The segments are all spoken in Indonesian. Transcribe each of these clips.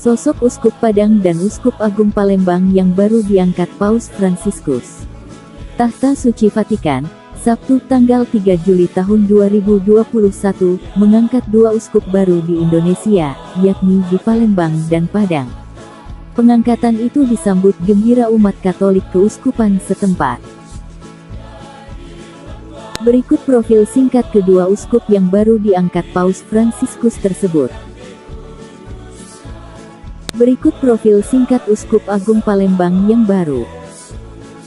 Sosok Uskup Padang dan Uskup Agung Palembang yang baru diangkat Paus Fransiskus. Tahta Suci Vatikan, Sabtu tanggal 3 Juli tahun 2021, mengangkat dua uskup baru di Indonesia, yakni di Palembang dan Padang. Pengangkatan itu disambut gembira umat Katolik keuskupan setempat. Berikut profil singkat kedua uskup yang baru diangkat Paus Fransiskus tersebut. Berikut profil singkat Uskup Agung Palembang yang baru.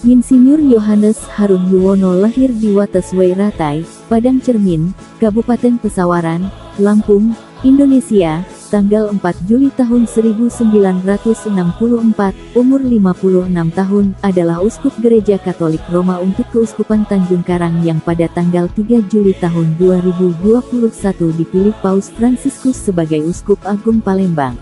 Insinyur Yohanes Harun Yuwono lahir di Wates Wairatai, Padang Cermin, Kabupaten Pesawaran, Lampung, Indonesia, tanggal 4 Juli tahun 1964, umur 56 tahun, adalah Uskup Gereja Katolik Roma untuk Keuskupan Tanjung Karang yang pada tanggal 3 Juli tahun 2021 dipilih Paus Fransiskus sebagai Uskup Agung Palembang.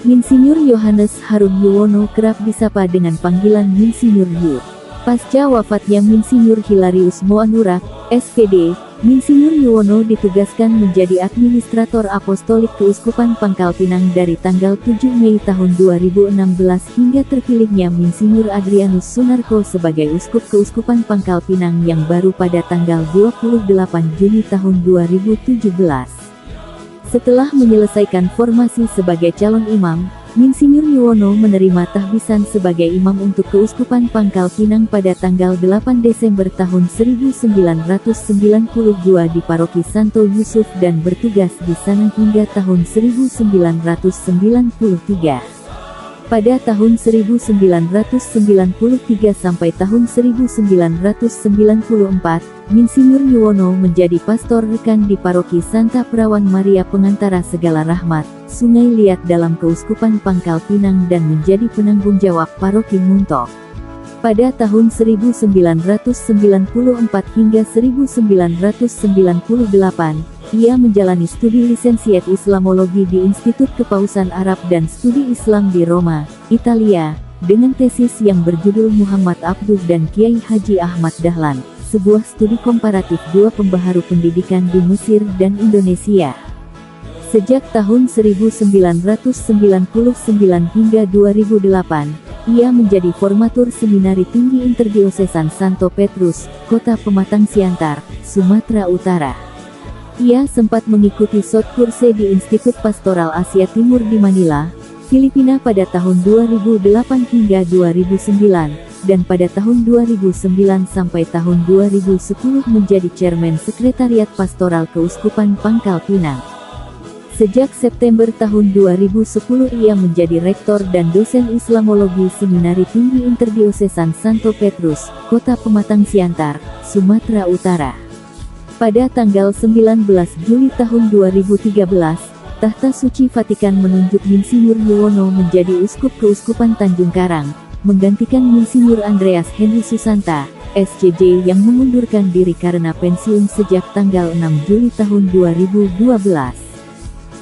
Insinyur Yohanes Harun Yuwono kerap disapa dengan panggilan Insinyur Yu. Pasca wafatnya Insinyur Hilarius Moanurak, SPD, Insinyur Yuwono ditugaskan menjadi Administrator Apostolik Keuskupan Pangkal Pinang dari tanggal 7 Mei tahun 2016 hingga terpilihnya Insinyur Adrianus Sunarko sebagai Uskup Keuskupan Pangkal Pinang yang baru pada tanggal 28 Juni tahun 2017. Setelah menyelesaikan formasi sebagai calon imam, Insinyur Yuwono menerima tahbisan sebagai imam untuk Keuskupan Pangkal Pinang pada tanggal 8 Desember tahun 1992 di Paroki Santo Yusuf dan bertugas di sana hingga tahun 1993. Pada tahun 1993 sampai tahun 1994, Insinyur Yuwono menjadi pastor rekan di Paroki Santa Perawan Maria Pengantara Segala Rahmat, Sungai Liat dalam Keuskupan Pangkal Pinang dan menjadi penanggung jawab Paroki Muntok. Pada tahun 1994 hingga 1998, ia menjalani studi lisensiat Islamologi di Institut Kepausan Arab dan Studi Islam di Roma, Italia, dengan tesis yang berjudul Muhammad Abduh dan Kiai Haji Ahmad Dahlan, sebuah studi komparatif dua pembaharu pendidikan di Mesir dan Indonesia. Sejak tahun 1999 hingga 2008, ia menjadi formatur Seminari Tinggi Interdiosesan Santo Petrus, Kota Pematang Siantar, Sumatera Utara. Ia sempat mengikuti short course di Institut Pastoral Asia Timur di Manila, Filipina pada tahun 2008 hingga 2009, dan pada tahun 2009 sampai tahun 2010 menjadi Chairman Sekretariat Pastoral Keuskupan Pangkal Pinang. Sejak September tahun 2010 ia menjadi Rektor dan Dosen Islamologi Seminari Tinggi Interdiosesan Santo Petrus, Kota Pematang Siantar, Sumatera Utara. Pada tanggal 19 Juli tahun 2013, Tahta Suci Vatikan menunjuk Insinyur Yuwono menjadi Uskup Keuskupan Tanjung Karang, menggantikan Insinyur Andreas Henry Susanta, SCJ yang mengundurkan diri karena pensiun sejak tanggal 6 Juli tahun 2012.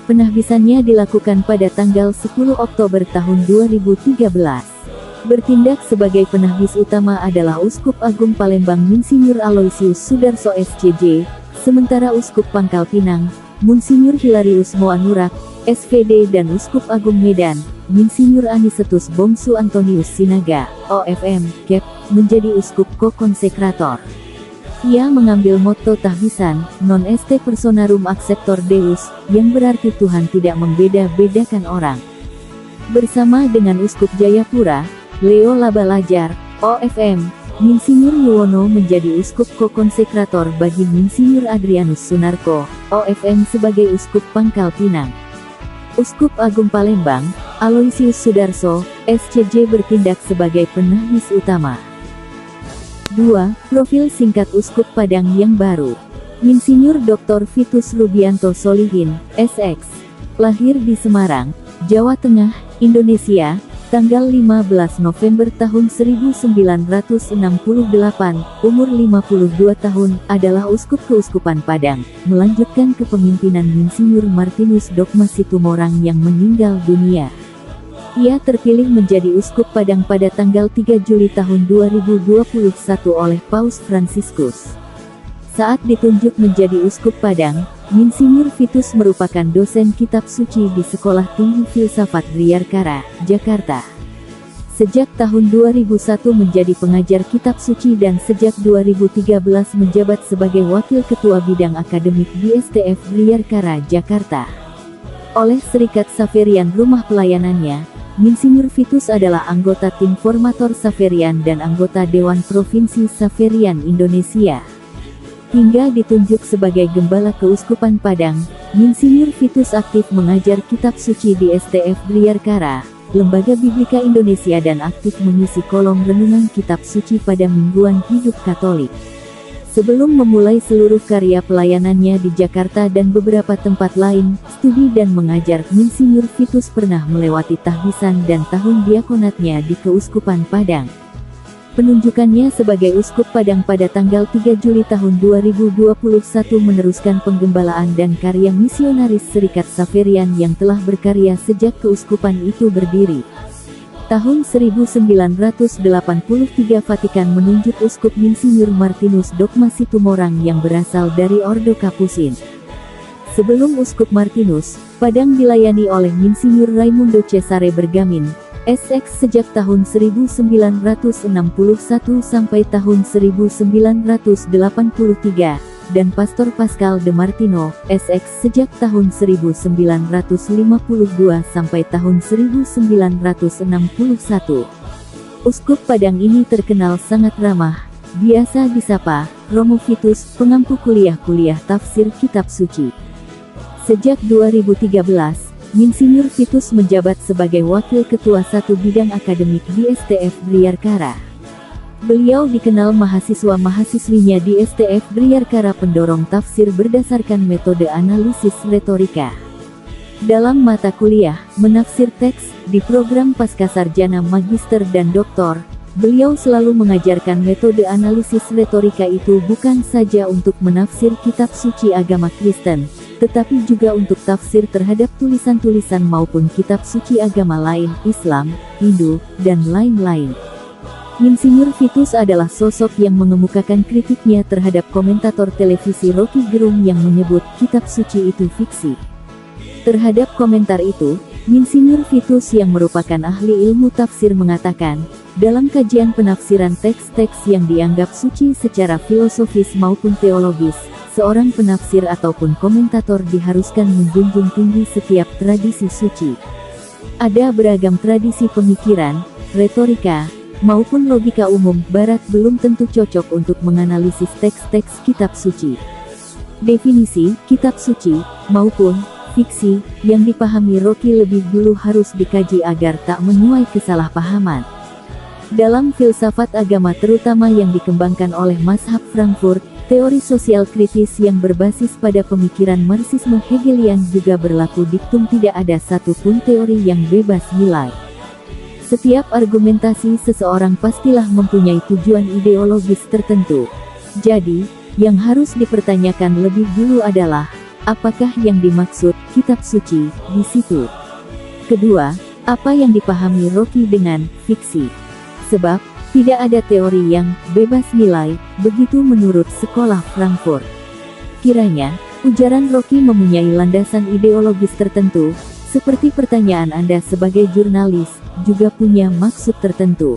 Penahbisannya dilakukan pada tanggal 10 Oktober tahun 2013. Bertindak sebagai penahbis utama adalah Uskup Agung Palembang Insinyur Aloysius Sudarso SCJ, sementara Uskup Pangkal Pinang, Monsinyur Hilarius Moanurak, SVD dan Uskup Agung Medan, Insinyur Anisetus Bongsu Antonius Sinaga, OFM, Kep, menjadi Uskup Ko-Konsekrator. Ia mengambil motto tahbisan, non est personarum acceptor Deus, yang berarti Tuhan tidak membeda-bedakan orang. Bersama dengan Uskup Jayapura, Leo Labalajar, OFM, Insinyur Yuwono menjadi Uskup Ko-Konsekrator bagi Insinyur Adrianus Sunarko, OFM sebagai Uskup Pangkal Pinang. Uskup Agung Palembang, Aloysius Sudarso, SCJ bertindak sebagai penahbis utama. 2. Profil singkat Uskup Padang yang baru. Insinyur Dr. Vitus Rubianto Solihin, SX. Lahir di Semarang, Jawa Tengah, Indonesia, tanggal 15 November tahun 1968, umur 52 tahun, adalah Uskup Keuskupan Padang, melanjutkan kepemimpinan Insinyur Martinus Dogma Situmorang yang meninggal dunia. Ia terpilih menjadi Uskup Padang pada tanggal 3 Juli tahun 2021 oleh Paus Fransiskus. Saat ditunjuk menjadi Uskup Padang, Insinyur Vitus merupakan dosen kitab suci di Sekolah Tinggi Filsafat Briarkara, Jakarta. Sejak tahun 2001 menjadi pengajar kitab suci dan sejak 2013 menjabat sebagai Wakil Ketua Bidang Akademik di STF Briarkara, Jakarta. Oleh Serikat Xaverian rumah pelayanannya, Insinyur Vitus adalah anggota tim formator Xaverian dan anggota Dewan Provinsi Xaverian Indonesia. Hingga ditunjuk sebagai Gembala Keuskupan Padang, Insinyur Vitus aktif mengajar kitab suci di STF Briarkara, Lembaga Biblika Indonesia dan aktif mengisi kolom renungan kitab suci pada Mingguan Hidup Katolik. Sebelum memulai seluruh karya pelayanannya di Jakarta dan beberapa tempat lain, studi dan mengajar, Insinyur Vitus pernah melewati tahbisan dan tahun diakonatnya di Keuskupan Padang. Penunjukannya sebagai Uskup Padang pada tanggal 3 Juli tahun 2021 meneruskan penggembalaan dan karya misionaris Serikat Xaverian yang telah berkarya sejak keuskupan itu berdiri. Tahun 1983 Vatikan menunjuk Uskup Insinyur Martinus Dogma Situmorang yang berasal dari Ordo Kapusin. Sebelum Uskup Martinus, Padang dilayani oleh Insinyur Raimundo Cesare Bergamin, SX sejak tahun 1961 sampai tahun 1983, dan Pastor Pascal de Martino, SX sejak tahun 1952 sampai tahun 1961. Uskup Padang ini terkenal sangat ramah, biasa disapa Romo Vitus, pengampu kuliah-kuliah tafsir kitab suci. Sejak 2013, Insinyur Vitus menjabat sebagai Wakil Ketua 1 Bidang Akademik di STF Briarkara. Beliau dikenal mahasiswa-mahasiswinya di STF Briarkara pendorong tafsir berdasarkan metode analisis retorika. Dalam mata kuliah, menafsir teks, di program Pascasarjana Magister dan Doktor, beliau selalu mengajarkan metode analisis retorika itu bukan saja untuk menafsir kitab suci agama Kristen, tetapi juga untuk tafsir terhadap tulisan-tulisan maupun kitab suci agama lain, Islam, Hindu, dan lain-lain. Insinyur Vitus adalah sosok yang mengemukakan kritiknya terhadap komentator televisi Rocky Gerung yang menyebut kitab suci itu fiksi. Terhadap komentar itu, Insinyur Vitus yang merupakan ahli ilmu tafsir mengatakan, dalam kajian penafsiran teks-teks yang dianggap suci secara filosofis maupun teologis, seorang penafsir ataupun komentator diharuskan menjunjung tinggi setiap tradisi suci. Ada beragam tradisi pemikiran, retorika, maupun logika umum Barat belum tentu cocok untuk menganalisis teks-teks kitab suci. Definisi kitab suci maupun fiksi yang dipahami Rocky lebih dulu harus dikaji agar tak menuai kesalahpahaman. Dalam filsafat agama terutama yang dikembangkan oleh mazhab Frankfurt, teori sosial kritis yang berbasis pada pemikiran Marxisme Hegelian juga berlaku diktum tidak ada satupun teori yang bebas nilai. Setiap argumentasi seseorang pastilah mempunyai tujuan ideologis tertentu. Jadi, yang harus dipertanyakan lebih dulu adalah, apakah yang dimaksud kitab suci di situ? Kedua, apa yang dipahami Rocky dengan fiksi? Sebab, tidak ada teori yang bebas nilai, begitu menurut sekolah Frankfurt. Kiranya, ujaran Rocky mempunyai landasan ideologis tertentu, seperti pertanyaan Anda sebagai jurnalis, juga punya maksud tertentu.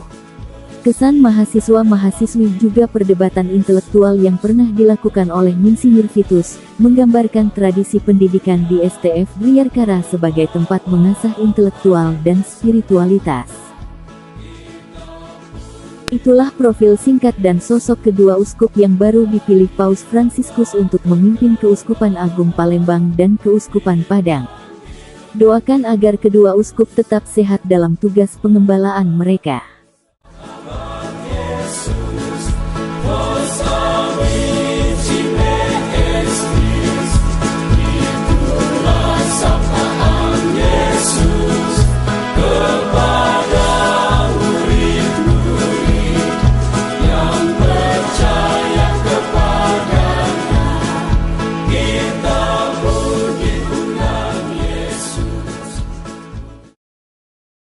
Kesan mahasiswa-mahasiswi juga perdebatan intelektual yang pernah dilakukan oleh Insinyur Vitus, menggambarkan tradisi pendidikan di STF Briarkara sebagai tempat mengasah intelektual dan spiritualitas. Itulah profil singkat dan sosok kedua uskup yang baru dipilih Paus Fransiskus untuk memimpin Keuskupan Agung Palembang dan Keuskupan Padang. Doakan agar kedua uskup tetap sehat dalam tugas pengembalaan mereka.